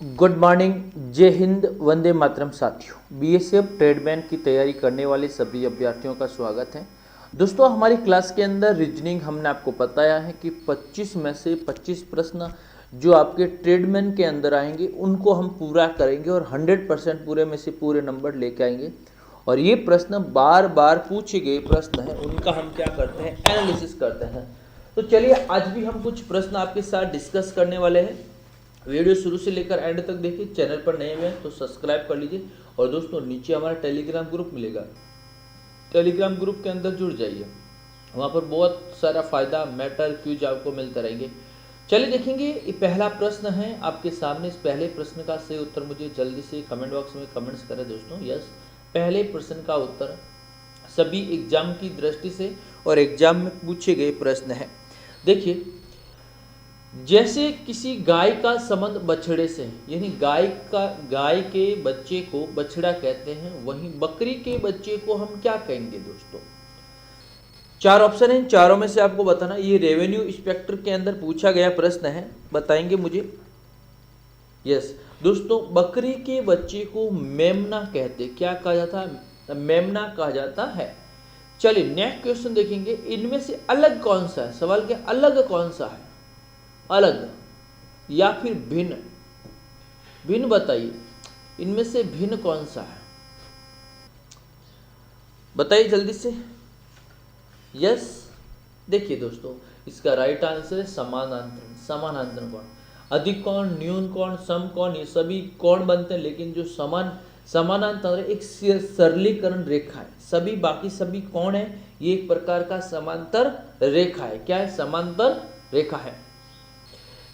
Good morning, जय हिंद, वंदे मातरम साथियों। BSF tradesman की तैयारी करने वाले सभी अभ्यर्थियों का स्वागत है। दोस्तों, हमारी क्लास के अंदर रीजनिंग हमने आपको बताया है कि 25 में से 25 प्रश्न जो आपके ट्रेडमैन के अंदर आएंगे उनको हम पूरा करेंगे और 100% पूरे में से पूरे नंबर लेके आएंगे। और ये प्रश्न बार बार पूछे गए प्रश्न हैं, उनका हम क्या करते हैं, एनालिसिस करते हैं। तो चलिए आज भी हम कुछ प्रश्न आपके साथ डिस्कस करने वाले हैं। वीडियो शुरू से लेकर एंड तक देखिए। चैनल पर नए हुए हैं तो सब्सक्राइब कर लीजिए। और दोस्तों, नीचे हमारा टेलीग्राम ग्रुप मिलेगा, टेलीग्राम ग्रुप के अंदर जुड़ जाइए। वहाँ पर बहुत सारा फायदा, मैटर, क्यूज आपको मिलते रहेंगे। चलिए देखेंगे, ये पहला प्रश्न है आपके सामने। इस पहले प्रश्न का सही उत्तर मुझे जल्दी से कमेंट बॉक्स में कमेंट्स करें दोस्तों। यस, पहले प्रश्न का उत्तर सभी एग्जाम की दृष्टि से और एग्जाम में पूछे गए प्रश्न है। देखिए, जैसे किसी गाय का संबंध बछड़े से है, यानी गाय के बच्चे को बछड़ा कहते हैं, वहीं बकरी के बच्चे को हम क्या कहेंगे दोस्तों। चार ऑप्शन है, चारों में से आपको बताना। ये रेवेन्यू इंस्पेक्टर के अंदर पूछा गया प्रश्न है, बताएंगे मुझे। यस दोस्तों, बकरी के बच्चे को मेमना कहते, क्या कहा जाता है, मेमना कहा जाता है। चलिए नेक्स्ट क्वेश्चन देखेंगे, इनमें से अलग कौन सा है। सवाल क्या, अलग कौन सा है, अलग या फिर भिन्न। भिन्न बताइए, इनमें से भिन्न कौन सा है, बताइए जल्दी से। यस, देखिए दोस्तों, इसका राइट आंसर है समानांतर। समानांतर कोण, अधिक कोण, न्यून कोण, सम कोण, ये सभी कोण बनते हैं, लेकिन जो समानांतर एक सरलीकरण रेखा है। सभी बाकी सभी कोण है, ये एक प्रकार का समांतर रेखा है। क्या है, समांतर रेखा है।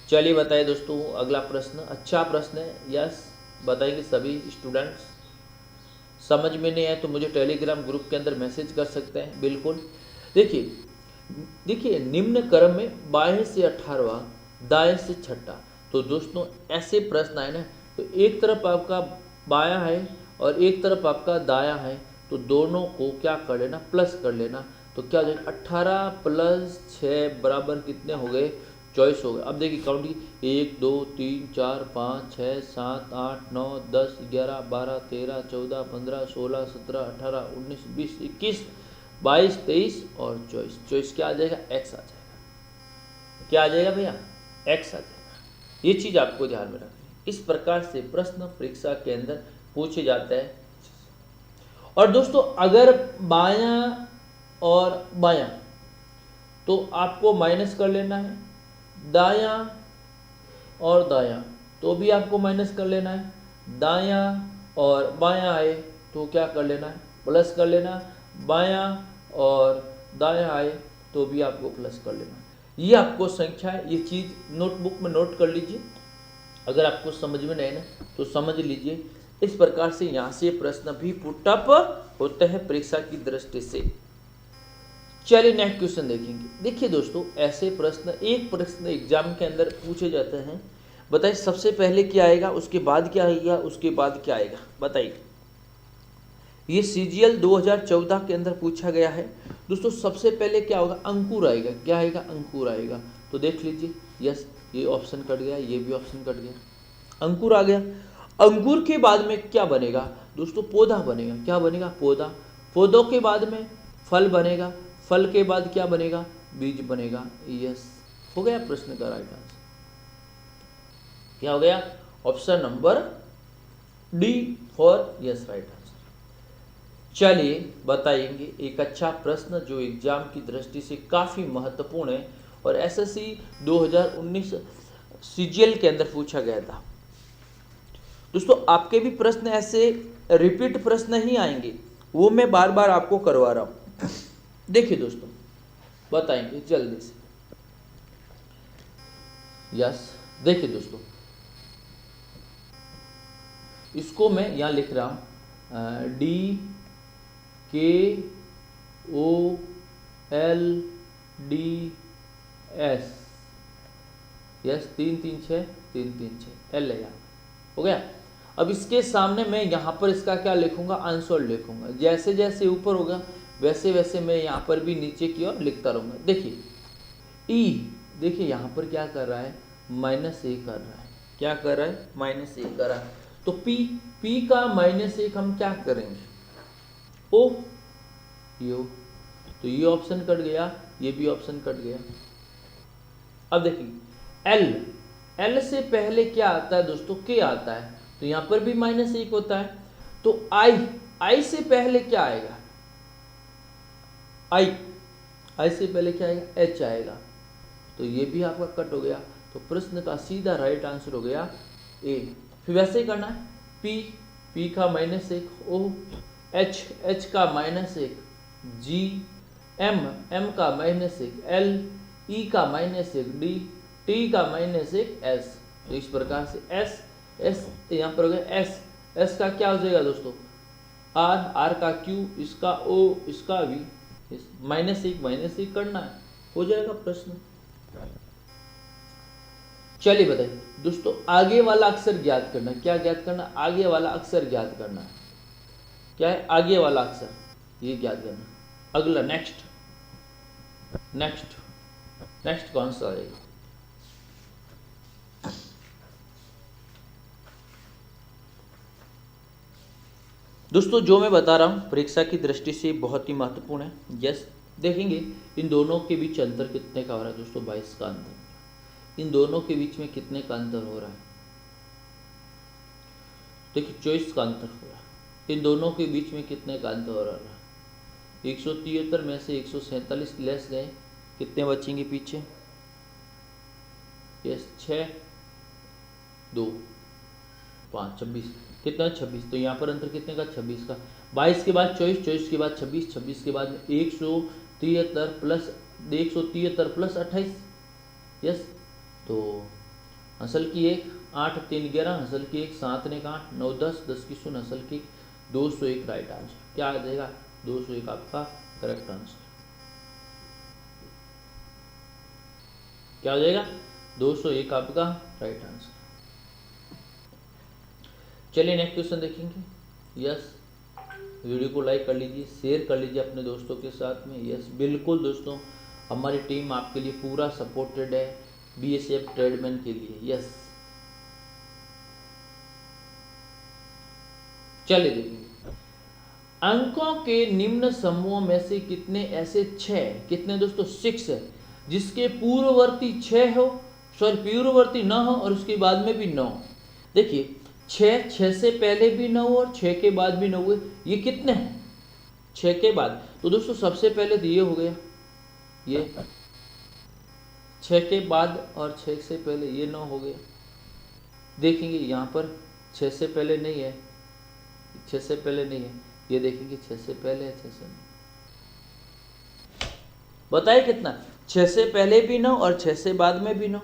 चलिए बताइए दोस्तों, अगला प्रश्न अच्छा प्रश्न है। यस, बताइए सभी स्टूडेंट्स। समझ में नहीं आए तो मुझे टेलीग्राम ग्रुप के अंदर मैसेज कर सकते हैं, बिल्कुल। देखिए निम्न क्रम में बाएं से 18वां, दाएं से 6ठा। तो दोस्तों ऐसे प्रश्न आए ना, तो एक तरफ आपका बायां है और एक तरफ आपका दायां है, तो दोनों को क्या कर लेना, प्लस कर लेना। तो क्या हो जाएगा, 18 + 6 बराबर कितने हो गए, 24 हो गए। अब देखिए काउंट की, 1 2 3 4 5 6 7 8 9 10 11 12 13 14 15 16 17 18 19 20 21 22 23 और 24। 24 क्या आ जाएगा, एक्स आ जाएगा। क्या आ जाएगा भैया, एक्स आ जाएगा। ये चीज़ आपको ध्यान में रखनी है। इस प्रकार से प्रश्न परीक्षा के अंदर पूछे जाते हैं। और दोस्तों, अगर बायां और बायां तो आपको माइनस कर लेना है, दायां और दायां तो भी आपको माइनस कर लेना है, दायां और बायां आए तो क्या कर लेना है, प्लस कर लेना, बायां और दायां आए तो भी आपको प्लस कर लेना। ये आपको संख्या है, ये चीज़ नोटबुक में नोट कर लीजिए। अगर आपको समझ में नहीं ना तो समझ लीजिए। इस प्रकार से यहाँ से प्रश्न भी पुटअप होते हैं परीक्षा की दृष्टि से। चलिए नेक्स्ट क्वेश्चन देखेंगे। देखिए दोस्तों, ऐसे प्रश्न एक प्रश्न एग्जाम के अंदर पूछे जाते हैं। बताइए सबसे पहले क्या आएगा, उसके बाद क्या आएगा, उसके बाद क्या आएगा, बताइए। ये सीजीएल 2014 के अंदर पूछा गया है दोस्तों। सबसे पहले क्या होगा, अंकुर आएगा। क्या आएगा, अंकुर आएगा। तो देख लीजिए, यस ये ऑप्शन कट गया, ये भी ऑप्शन कट गया, अंकुर आ गया। अंकुर के बाद में क्या बनेगा दोस्तों, पौधा बनेगा। क्या बनेगा, पौधा। पौधों के बाद में फल बनेगा, फल के बाद क्या बनेगा, बीज बनेगा। यस, हो गया प्रश्न का राइट आंसर। क्या हो गया, option number D for yes right answer. चलिए बताएंगे एक अच्छा प्रश्न जो एग्जाम की दृष्टि से काफी महत्वपूर्ण है और एसएससी 2019 सीजीएल के अंदर पूछा गया था दोस्तों। आपके भी प्रश्न ऐसे रिपीट प्रश्न ही आएंगे, वो मैं बार बार आपको करवा रहा हूं। देखिए दोस्तों, बताएंगे जल्दी से। यस, देखिए दोस्तों, इसको मैं यहां लिख रहा हूं, DKOLDS। यस, 3 3 6 3 3 6 एल है यहाँ, हो गया। अब इसके सामने मैं यहाँ पर इसका क्या लिखूंगा, आंसर लिखूंगा। जैसे जैसे ऊपर होगा वैसे वैसे मैं यहाँ पर भी नीचे की ओर लिखता रहूँगा। देखिए ई, देखिए यहाँ पर क्या कर रहा है, -a कर रहा है। क्या कर रहा है, -1 कर रहा है। तो P का -1 हम क्या करेंगे, O यो, तो ये ऑप्शन कट गया, ये भी ऑप्शन कट गया। अब देखिए L से पहले क्या आता है दोस्तों, K आता है, तो यहाँ पर भी -1 होता है। तो I से पहले क्या आएगा, I से पहले क्या आएगा, H आएगा, तो ये भी आपका कट हो गया। तो प्रश्न का सीधा राइट आंसर हो गया A। फिर वैसे ही करना है, P का -1, O, H का -1, G, M का -1, L, E का -1, D, T का -1, S। तो इस प्रकार से S यहाँ पर हो गया S का क्या हो जाएगा दोस्तों, R का Q, इसका O, इसका V, -1 करना है, हो जाएगा प्रश्न। चलिए बताइए दोस्तों, आगे वाला अक्षर ज्ञात करना है। क्या ज्ञात करना, आगे वाला अक्षर ज्ञात करना है। क्या है, आगे वाला अक्षर, ये ज्ञात करना। अगला नेक्स्ट कौन सा आएगा, दोस्तों जो मैं बता रहा हूँ परीक्षा की दृष्टि से बहुत ही महत्वपूर्ण है। यस, देखेंगे इन दोनों के बीच अंतर कितने का हो रहा है दोस्तों, 22 का अंतर। इन दोनों के बीच में कितने का अंतर हो रहा है, देखिए 24 का अंतर हो रहा है। इन दोनों के बीच में कितने का अंतर हो रहा है, 173 में से 147 लेस गए, कितने बचेंगे पीछे, यस 6, 2, 5, 26, कितना 26। तो यहाँ पर अंतर कितने का, 26 का। 22 के बाद 24, 24 के बाद 26, 26 के बाद 173 प्लस 28, यस। तो असल की 1, 8, 3, 11, असल की 1, 7 ने 8, 9, 10, 10 की 0, असल की 201 राइट आंसर। क्या आ जाएगा, 201 आपका करेक्ट आंसर। क्या हो जाएगा, 201 आपका राइट आंसर। चलिए नेक्स्ट क्वेश्चन देखेंगे। यस, वीडियो को लाइक कर लीजिए, शेयर कर लीजिए अपने दोस्तों के साथ में। यस बिल्कुल दोस्तों, हमारी टीम आपके लिए पूरा सपोर्टेड है BSF ट्रेडमैन के लिए। यस, चलिए देखेंगे, अंकों के निम्न समूहों में से कितने ऐसे 6, कितने दोस्तों 6 है, जिसके पूर्ववर्ती 6 हो, पूर्ववर्ती न हो और उसके बाद में भी 9। देखिए 6 से पहले भी 9 और 6 के बाद भी 9 हुए, ये कितने हैं 6 के बाद। तो दोस्तों सबसे पहले तो ये हो गया, ये 6 के बाद और 6 से पहले ये 9 हो गया। देखेंगे यहाँ पर 6 से पहले नहीं है, 6 से पहले नहीं है, ये देखेंगे 6 से पहले है, 6 से नहीं। बताइए कितना, 6 से पहले भी 9 और 6 से बाद में भी 9।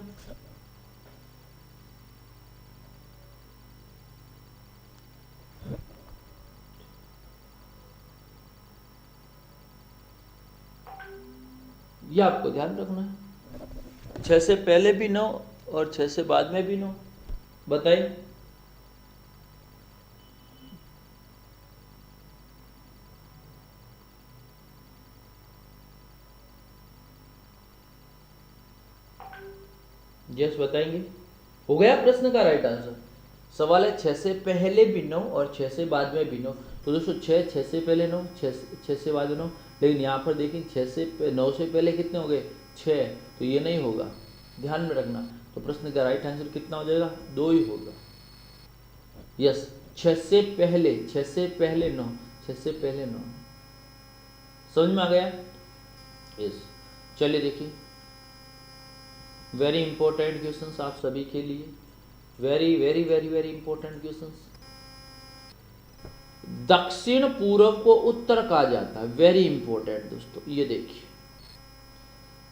ये आपको ध्यान रखना है, 6 से पहले भी 9 और 6 से बाद में भी 9। बताइए यस, बताएंगे। हो गया प्रश्न का राइट आंसर। सवाल है 6 से पहले भी 9 और 6 से बाद में भी 9। तो दोस्तों 6 से पहले 9, 6 से बाद 9, लेकिन यहाँ पर देखिए 9 से पहले कितने हो गए 6, तो ये नहीं होगा, ध्यान में रखना। तो प्रश्न का राइट आंसर कितना हो जाएगा, 2 ही होगा। यस, 6 से पहले 9, 6 से पहले 9। समझ में आ गया। यस, चलिए देखिए, वेरी इंपॉर्टेंट क्वेश्चंस आप सभी के लिए, very very very very important questions. दक्षिण पूर्व को उत्तर कहा जाता है, वेरी इंपॉर्टेंट दोस्तों। ये देखिए,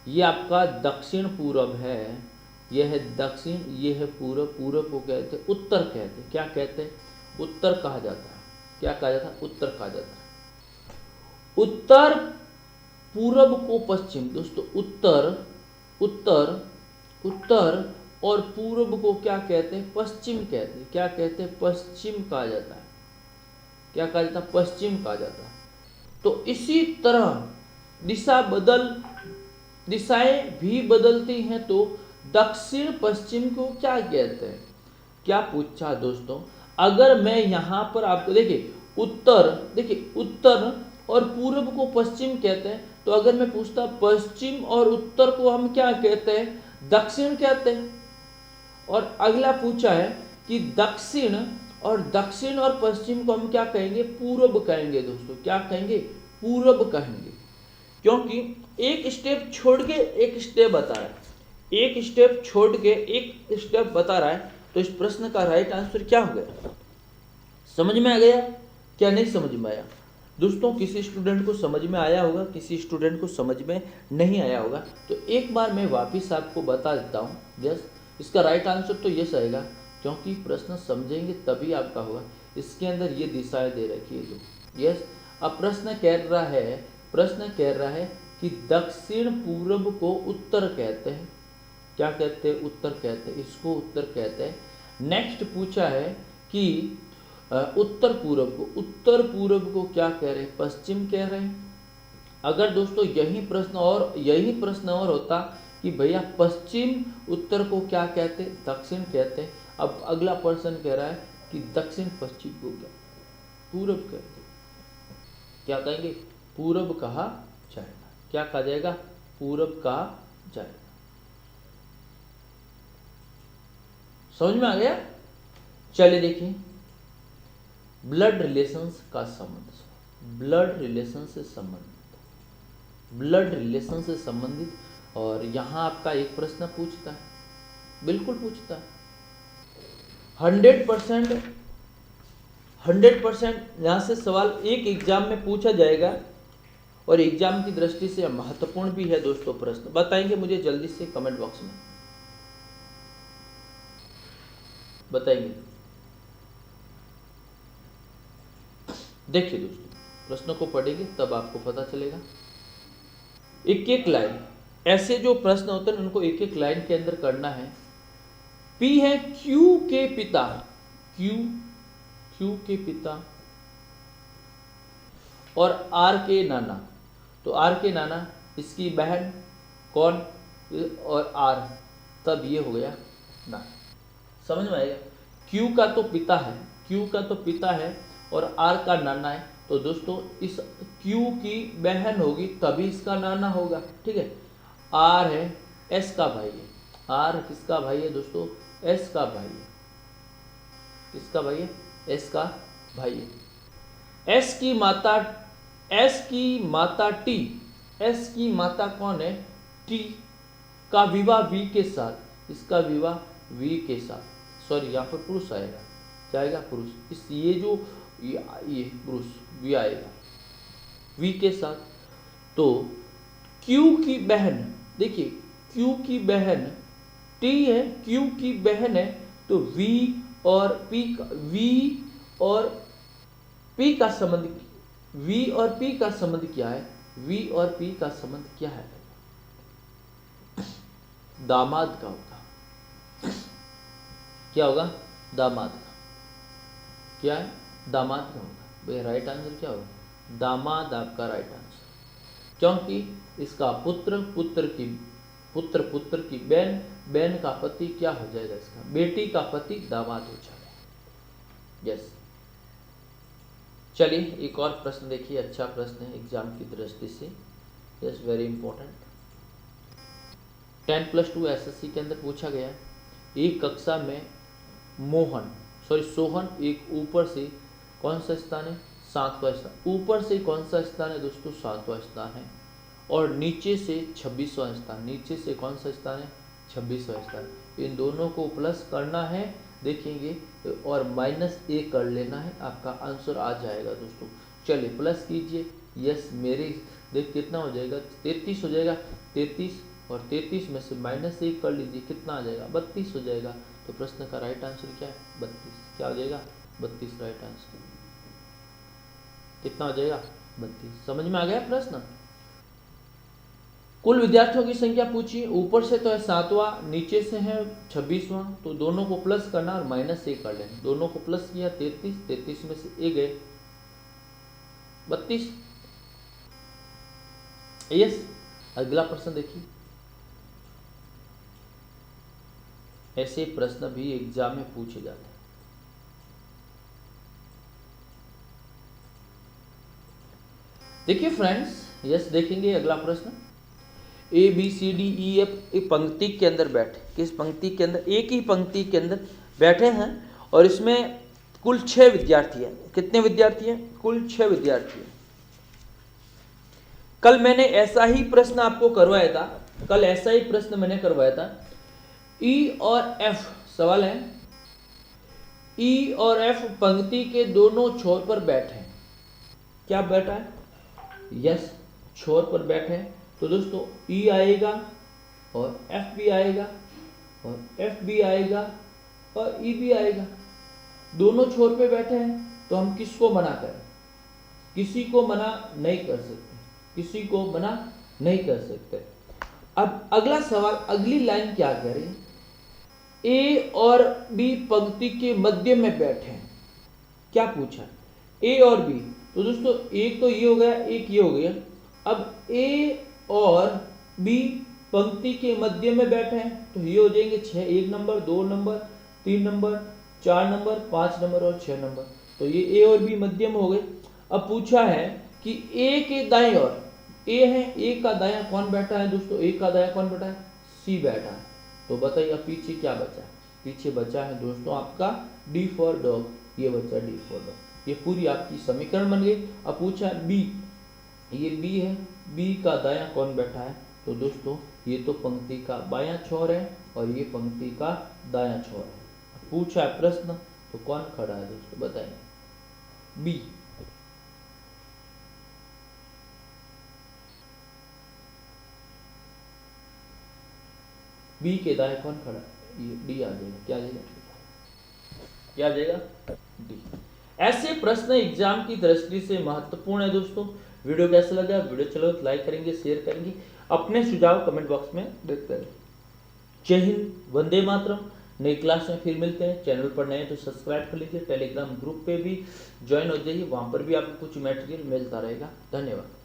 ये आपका दक्षिण पूर्व है, यह है दक्षिण, ये है पूर्व। पूर्व को कहते हैं उत्तर, कहते हैं क्या कहते हैं, उत्तर कहा जाता है। क्या कहा जाता है, उत्तर कहा जाता है। उत्तर पूर्व को पश्चिम दोस्तों, उत्तर और पूर्व को क्या कहते हैं, पश्चिम कहते हैं। क्या कहते हैं, पश्चिम कहा जाता है। क्या कहा जाता है, पश्चिम कहा जाता है। तो इसी तरह दिशाएं भी बदलती हैं, तो दक्षिण पश्चिम को क्या कहते हैं, क्या पूछा दोस्तों, अगर मैं यहाँ पर आपको देखिए उत्तर और पूर्व को पश्चिम कहते हैं, तो अगर मैं पूछता पश्चिम और उत्तर को हम क्या कहते हैं, दक्षिण कहते हैं। और अगला पूछा है कि दक्षिण और पश्चिम को हम क्या कहेंगे, पूर्व कहेंगे दोस्तों। क्या कहेंगे, पूर्व कहेंगे, क्योंकि एक स्टेप छोड़ के एक स्टेप बता रहा है, एक स्टेप छोड़ के एक स्टेप बता रहा है। तो इस प्रश्न का राइट आंसर क्या हो गया, समझ में आ गया क्या, नहीं समझ में आया दोस्तों? किसी स्टूडेंट को समझ में आया होगा, किसी स्टूडेंट को समझ में नहीं आया होगा। तो एक बार मैं वापिस आपको बता देता हूँ। यस, इसका राइट आंसर तो यस आएगा, क्योंकि प्रश्न समझेंगे तभी आपका होगा। इसके अंदर ये दिशाएं दे रखी है जो। यस, अब प्रश्न कह रहा है कि दक्षिण पूर्व को उत्तर कहते हैं। क्या कहते हैं, उत्तर कहते हैं, इसको उत्तर कहते हैं। नेक्स्ट पूछा है कि उत्तर पूर्व को क्या कह रहे हैं, पश्चिम कह रहे हैं। अगर दोस्तों यही प्रश्न और होता कि भैया पश्चिम उत्तर को क्या कहते, दक्षिण कहते हैं। अब अगला प्रश्न कह रहा है कि दक्षिण पश्चिम को क्या, पूर्व कहते हैं। क्या कहेंगे, पूर्व कहा जाएगा। क्या कहा जाएगा, पूर्व कहा जाएगा। समझ में आ गया? चलिए देखिए, ब्लड रिलेशंस का संबंध, ब्लड रिलेशन से संबंधित। और यहाँ आपका एक प्रश्न पूछता है, बिल्कुल पूछता है, 100% यहाँ से सवाल एक एग्जाम में पूछा जाएगा, और एग्जाम की दृष्टि से महत्वपूर्ण भी है दोस्तों। प्रश्न बताएंगे मुझे जल्दी से कमेंट बॉक्स में बताएंगे। देखिए दोस्तों, प्रश्नों को पढ़ेंगे तब आपको पता चलेगा। एक एक लाइन, ऐसे जो प्रश्न होते हैं उनको एक एक लाइन के अंदर करना है। P है Q के पिता, Q के पिता और R के नाना। तो R के नाना, इसकी बहन कौन, और R, तब ये हो गया ना। समझ में आएगा? Q का तो पिता है और R का नाना है। तो दोस्तों इस Q की बहन होगी तभी इसका नाना होगा, ठीक है। R है, S का भाई है। R किसका भाई है दोस्तों, S का भाई है। किसका भाई है, S का भाई है। S की माता कौन है, T का विवाह V के साथ, इसका विवाह V के साथ, सॉरी यहाँ पर पुरुष आएगा, जाएगा पुरुष, इस ये जो ये पुरुष V आएगा V के साथ। तो Q की बहन, देखिए Q की बहन T है, Q की बहन है, तो V और P का संबंध क्या है, V और P का संबंध क्या है, दामाद का होगा। क्या होगा, दामाद का। क्या है, दामाद का होगा। भाई राइट आंसर क्या होगा, दामाद आपका राइट आंसर, क्योंकि इसका पुत्र की बहन का पति क्या हो जाएगा, इसका बेटी का पति दामाद हो जाएगा। यस, चलिए एक और प्रश्न देखिए, अच्छा प्रश्न है एग्जाम की दृष्टि से। Yes, very important. 10+2 SSC के अंदर पूछा गया है, एक कक्षा में सोहन एक ऊपर से कौन सा स्थान है, 7वां स्थान। ऊपर से कौन सा स्थान है दोस्तों, 7वां स्थान है, और नीचे से 26वां स्थान। नीचे से कौन सा स्थान है, 26वां स्थान। इन दोनों को प्लस करना है, देखेंगे, और -1 कर लेना है, आपका आंसर आ जाएगा दोस्तों। चलिए प्लस कीजिए। यस, मेरे देख कितना हो जाएगा, 33 हो जाएगा। 33 और 33 में से -1 कर लीजिए, कितना आ जाएगा, 32 हो जाएगा। तो प्रश्न का राइट आंसर क्या है, 32। क्या हो जाएगा, 32 राइट आंसर। कितना हो जाएगा, 32। समझ में आ गया प्रश्न। कुल विद्यार्थियों की संख्या पूछी, ऊपर से तो है 7वां, नीचे से है 26वां, तो दोनों को प्लस करना और -1 कर लेना। दोनों को प्लस किया, 33 में से 1 गए, 32। यस, अगला प्रश्न देखिए। ऐसे प्रश्न भी एग्जाम में पूछे जाते हैं। देखिए फ्रेंड्स, यस देखेंगे अगला प्रश्न। A B C D E F एक पंक्ति के अंदर बैठे, किस पंक्ति के अंदर, एक ही पंक्ति के अंदर बैठे हैं और इसमें कुल 6 विद्यार्थी हैं। कितने विद्यार्थी हैं? कुल 6 विद्यार्थी हैं। कल मैंने ऐसा ही प्रश्न आपको करवाया था, कल ऐसा ही प्रश्न मैंने करवाया था। ई और एफ सवाल है, ई और एफ पंक्ति के दोनों छोर पर बैठे हैं। क्या बैठा है? यस, छोर पर बैठे हैं। तो दोस्तों ई आएगा और एफ भी आएगा और एफ भी आएगा और ई भी आएगा। दोनों छोर पे बैठे हैं तो हम किसको मना करें? किसी को मना नहीं कर सकते, किसी को मना नहीं कर सकते। अब अगला सवाल, अगली लाइन क्या कह रही है? ए और बी पंक्ति के मध्य में बैठे हैं। क्या पूछा? ए और बी। तो दोस्तों एक तो ये हो गया, एक ये हो गया। अब ए और बी पंक्ति के मध्य में बैठे हैं तो ये हो जाएंगे 6, 1 number, 2 number, 3 number, 4 number, 5 number और 6 नंबर। तो ये ए और बी मध्य में हो गए। अब पूछा है कि ए के दाएं ओर, ए है, ए का दायां कौन बैठा है दोस्तों? ए का दायां कौन बैठा है? सी बैठा है। तो बताइए अब पीछे क्या बचा है? पीछे बचा है दोस्तों आपका डी फॉर डॉग, ये बचा डी फॉर डॉग। ये पूरी आपकी समीकरण बन गई। अब पूछा है बी, ये बी है, बी का दायां कौन बैठा है? तो दोस्तों ये तो पंक्ति का बायां छोर है और ये पंक्ति का दायां छोर है। पूछा है प्रश्न तो कौन खड़ा है दोस्तों बताइए? बी। बी के दाएं कौन खड़ा है? ये डी आ जाएगा। क्या आ जाएगा? क्या आ जाएगा? डी। ऐसे प्रश्न एग्जाम की दृष्टि से महत्वपूर्ण है दोस्तों। वीडियो कैसा लगा? वीडियो चलो तो लाइक करेंगे, शेयर करेंगे, अपने सुझाव कमेंट बॉक्स में देते हैं। जय हिंद, वंदे मातरम। नई क्लास में फिर मिलते हैं। चैनल पर नए तो सब्सक्राइब कर लीजिए, टेलीग्राम ग्रुप पे भी ज्वाइन हो जाइए, वहां पर भी आपको कुछ मटेरियल मिलता रहेगा। धन्यवाद।